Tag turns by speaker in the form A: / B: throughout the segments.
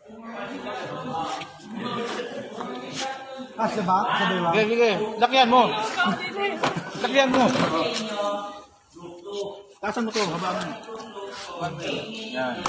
A: Diba? Sabi ba?
B: Sige, sige. Lakyan mo. Lakyan mo. Tasan mo to, habang. Yan.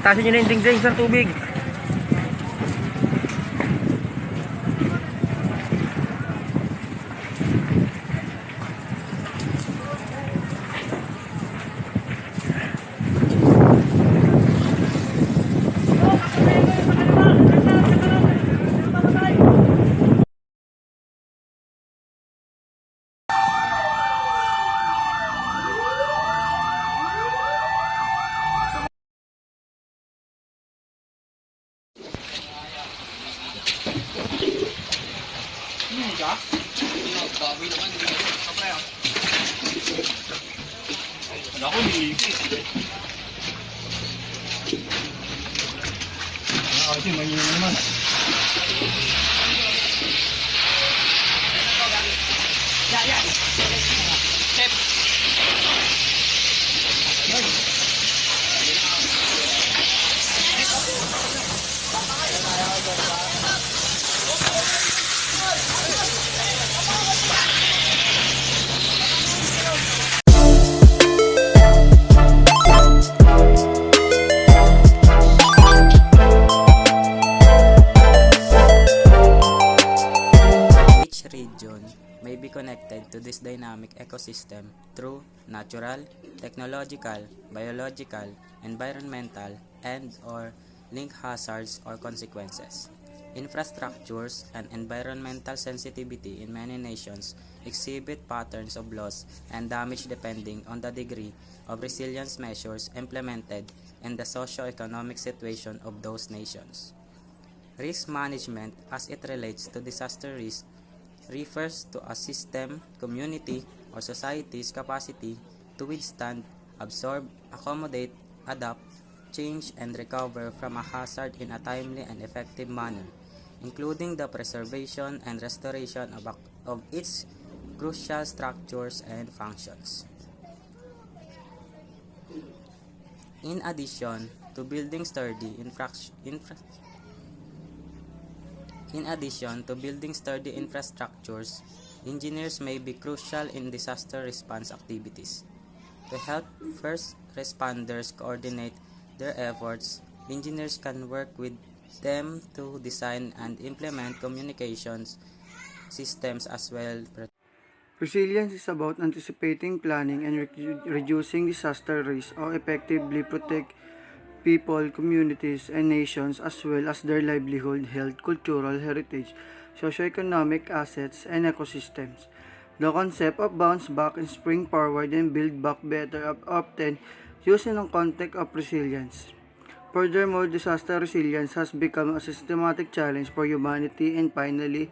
A: Tasin nyo na yung dingding sa tubig.
B: Ako, nilipis. Kasi mainit naman. Chef.
C: Region may be connected to this dynamic ecosystem through natural, technological, biological, environmental, and/or link hazards or consequences. Infrastructures and environmental sensitivity in many nations exhibit patterns of loss and damage depending on the degree of resilience measures implemented and the socio-economic situation of those nations. Risk management as it relates to disaster risk refers to a system, community, or society's capacity to withstand, absorb, accommodate, adapt, change, and recover from a hazard in a timely and effective manner, including the preservation and restoration of its crucial structures and functions. In addition to building sturdy infrastructures, engineers may be crucial in disaster response activities. To help first responders coordinate their efforts, engineers can work with them to design and implement communications systems as well.
D: Resilience is about anticipating, planning, and reducing disaster risk or effectively protect people, communities, and nations as well as their livelihood, health, cultural heritage, socioeconomic assets, and ecosystems. The concept of bounce back and spring forward and build back better are often used in the context of resilience. Furthermore, disaster resilience has become a systematic challenge for humanity, and finally,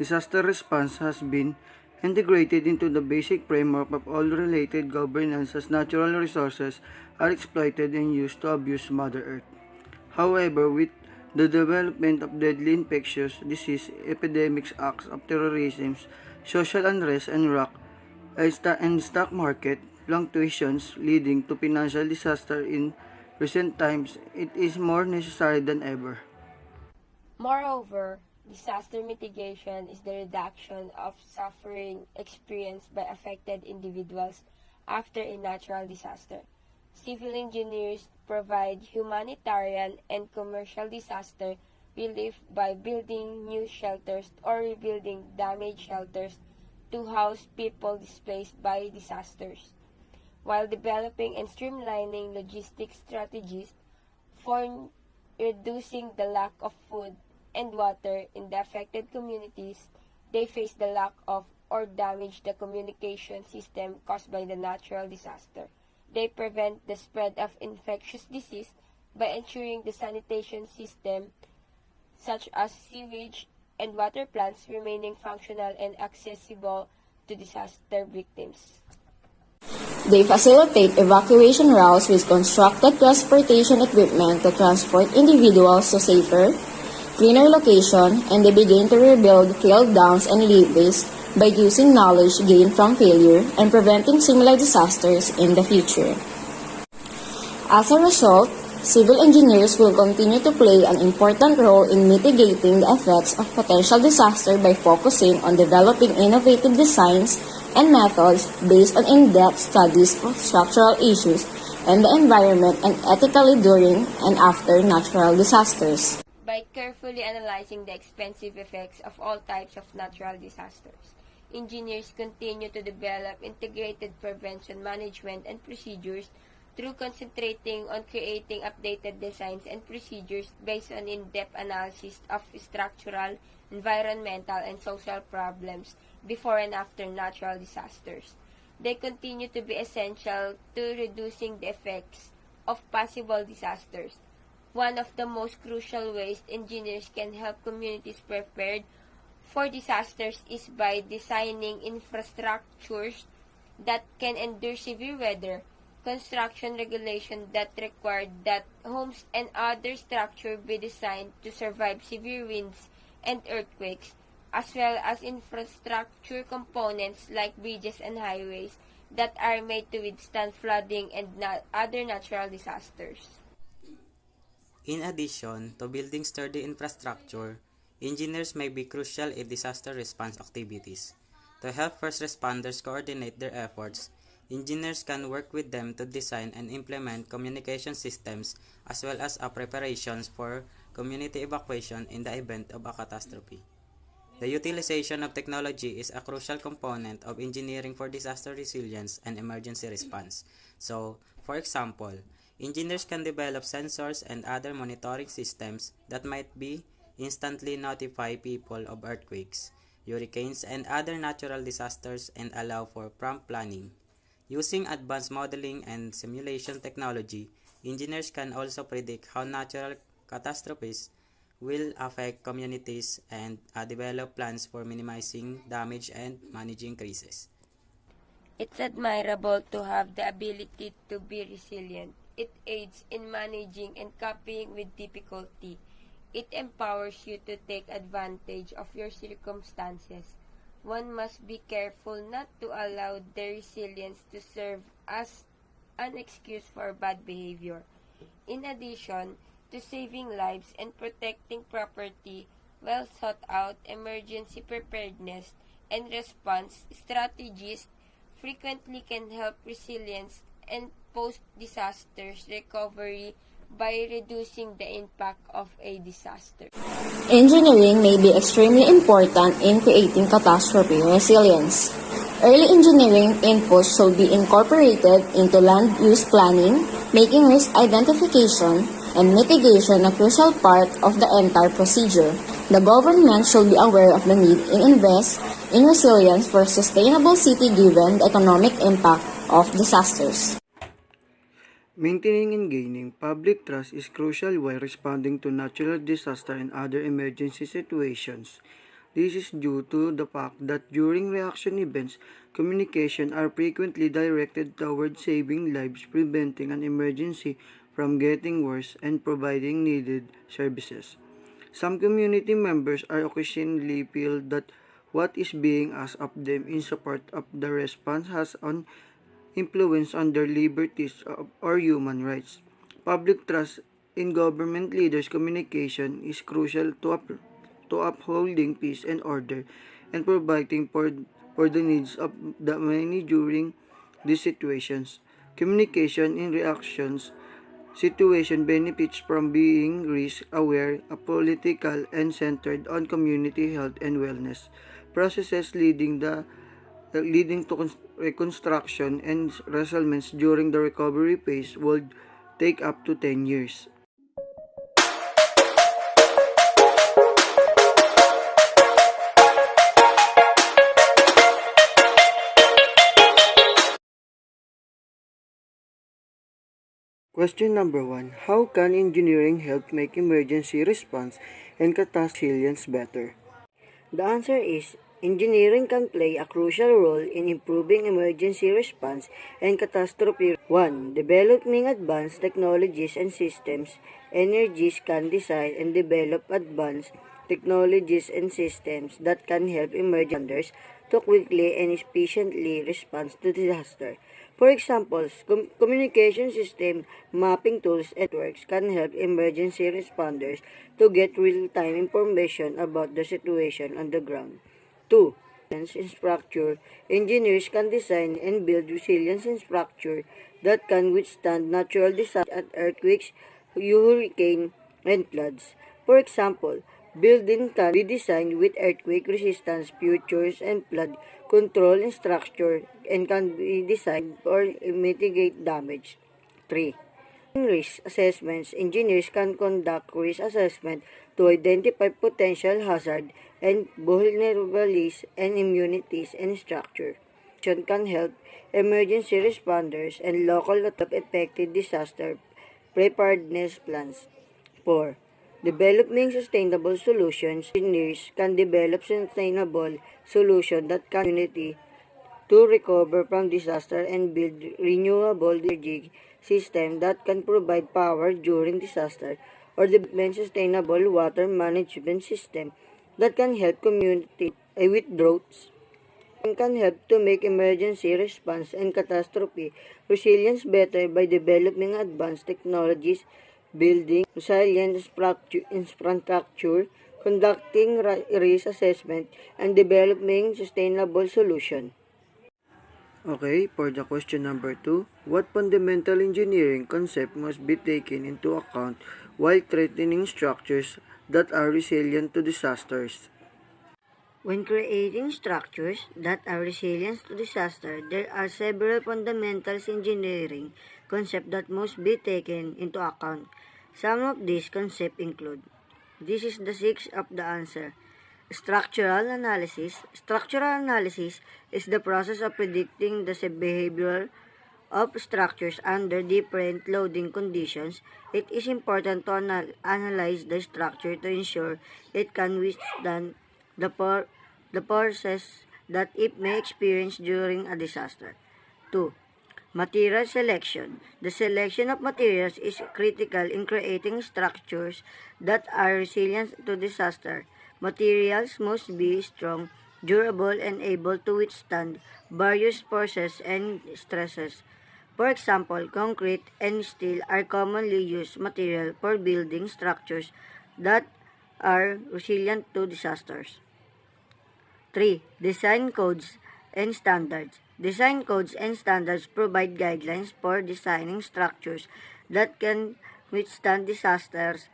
D: disaster response has been integrated into the basic framework of all related governance as natural resources are exploited and used to abuse Mother Earth. However, with the development of deadly infectious disease epidemics, acts of terrorism, social unrest, and stock market fluctuations leading to financial disaster in recent times, it is more necessary than ever.
E: Moreover, disaster mitigation is the reduction of suffering experienced by affected individuals after a natural disaster. Civil engineers provide humanitarian and commercial disaster relief by building new shelters or rebuilding damaged shelters to house people displaced by disasters, while developing and streamlining logistics strategies for reducing the lack of food and water in the affected communities. They face the lack of or damage the communication system caused by the natural disaster. They prevent the spread of infectious disease by ensuring the sanitation system, such as sewage and water plants remaining functional and accessible to disaster victims.
F: They facilitate evacuation routes with constructed transportation equipment to transport individuals to safer, cleaner location, and they begin to rebuild failed dams and levees by using knowledge gained from failure and preventing similar disasters in the future. As a result, civil engineers will continue to play an important role in mitigating the effects of potential disaster by focusing on developing innovative designs and methods based on in-depth studies of structural issues and the environment and ethically during and after natural disasters.
E: By carefully analyzing the expensive effects of all types of natural disasters, engineers continue to develop integrated prevention management and procedures through concentrating on creating updated designs and procedures based on in-depth analysis of structural, environmental, and social problems before and after natural disasters. They continue to be essential to reducing the effects of possible disasters. One of the most crucial ways engineers can help communities prepared for disasters is by designing infrastructures that can endure severe weather, construction regulations that require that homes and other structures be designed to survive severe winds and earthquakes, as well as infrastructure components like bridges and highways that are made to withstand flooding and other natural disasters.
C: In addition to building sturdy infrastructure, engineers may be crucial in disaster response activities. To help first responders coordinate their efforts, engineers can work with them to design and implement communication systems as well as preparations for community evacuation in the event of a catastrophe. The utilization of technology is a crucial component of engineering for disaster resilience and emergency response. So, for example, engineers can develop sensors and other monitoring systems that might be instantly notify people of earthquakes, hurricanes, and other natural disasters and allow for prompt planning. Using advanced modeling and simulation technology, engineers can also predict how natural catastrophes will affect communities and develop plans for minimizing damage and managing crises.
E: It's admirable to have the ability to be resilient. It aids in managing and coping with difficulty. It empowers you to take advantage of your circumstances. One must be careful not to allow their resilience to serve as an excuse for bad behavior. In addition to saving lives and protecting property, well thought out emergency preparedness and response strategies frequently can help resilience and post-disasters recovery by reducing the impact of a disaster.
F: Engineering may be extremely important in creating catastrophe resilience. Early engineering inputs should be incorporated into land use planning, making risk identification and mitigation a crucial part of the entire procedure. The government should be aware of the need to invest in resilience for a sustainable city given the economic impact of disasters.
D: Maintaining and gaining public trust is crucial while responding to natural disaster and other emergency situations. This is due to the fact that during reaction events, communication are frequently directed toward saving lives, preventing an emergency from getting worse, and providing needed services. Some community members are occasionally feel that what is being asked of them in support of the response has an influence on their liberties or human rights. Public trust in government leaders' communication is crucial to upholding peace and order and providing for the needs of the many during these situations. Communication in reactions situation benefits from being risk-aware, apolitical, and centered on community health and wellness. Processes leading to reconstruction and resettlements during the recovery phase would take up to 10 years. Question number 1. How can engineering help make emergency response and catastrophe resilience better? The answer is engineering can play a crucial role in improving emergency response and catastrophe. 1. Developing advanced technologies and systems. Energies can design and develop advanced technologies and systems that can help emergency responders to quickly and efficiently respond to disaster. For example, communication system, mapping tools, and networks can help emergency responders to get real-time information about the situation on the ground. 2. Infrastructure. Engineers can design and build resilience infrastructure that can withstand natural disasters and earthquakes, hurricanes, and floods. For example, building can be designed with earthquake resistance features and flood control structure and can be designed or mitigate damage. 3. Risk assessments. Engineers can conduct risk assessment to identify potential hazard and vulnerabilities and immunities in structure. Can help emergency responders and local affected disaster preparedness plans. 4. Developing sustainable solutions. Engineers can develop sustainable solutions that can community to recover from disaster and build renewable energy system that can provide power during disaster, or develop sustainable water management system that can help community with droughts and can help to make emergency response and catastrophe resilience better by developing advanced technologies, building resilient infrastructure, conducting risk assessment, and developing sustainable solutions. Okay, for the question number 2, what fundamental engineering concept must be taken into account while threatening structures that are resilient to disasters? When creating structures that are resilient to disaster, there are several fundamental engineering concepts that must be taken into account. Some of these concepts include, this is the 6 of the answer. Structural analysis. Structural analysis is the process of predicting the behavior of structures under different loading conditions. It is important to analyze the structure to ensure it can withstand the forces that it may experience during a disaster. 2. Material selection. The selection of materials is critical in creating structures that are resilient to disaster. Materials must be strong, durable, and able to withstand various forces and stresses. For example, concrete and steel are commonly used material for building structures that are resilient to disasters. 3. Design codes and standards. Design codes and standards provide guidelines for designing structures that can withstand disasters.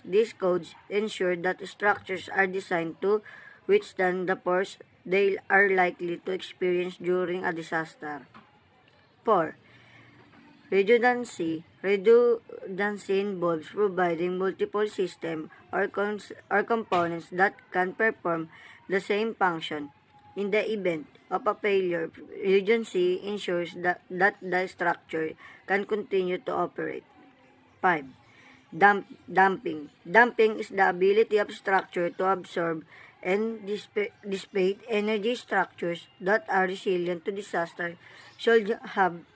D: These codes ensure that structures are designed to withstand the force they are likely to experience during a disaster. 4. Redundancy. Redundancy involves providing multiple systems or components that can perform the same function. In the event of a failure, redundancy ensures that the structure can continue to operate. 5. Damping. Damping is the ability of structure to absorb and dissipate energy. Structures that are resilient to disaster should have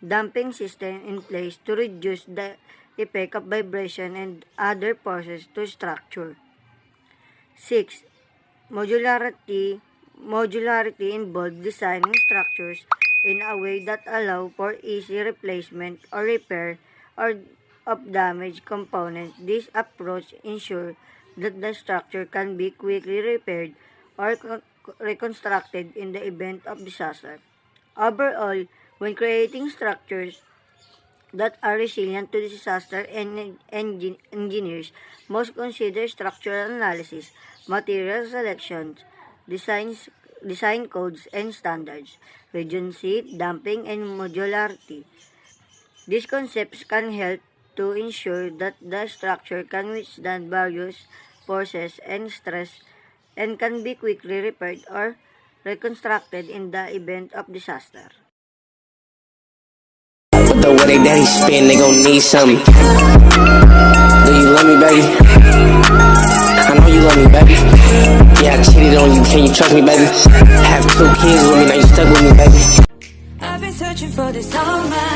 D: damping system in place to reduce the effect of vibration and other forces to structure. 6. Modularity involves designing structures in a way that allow for easy replacement or repair of damaged components. This approach ensures that the structure can be quickly repaired or reconstructed in the event of disaster. Overall, when creating structures that are resilient to disaster, engineers must consider structural analysis, material selections, design codes and standards, redundancy, damping, and modularity. These concepts can help to ensure that the structure can withstand various forces and stress and can be quickly repaired or reconstructed in the event of disaster.
G: The way they daddy spin, they gon' need something. Do you love me, baby? I know you love me, baby. Yeah, I cheated on you, can you trust me, baby? Have 2 kids with me, now you stuck with me, baby.
H: I've been searching for this all my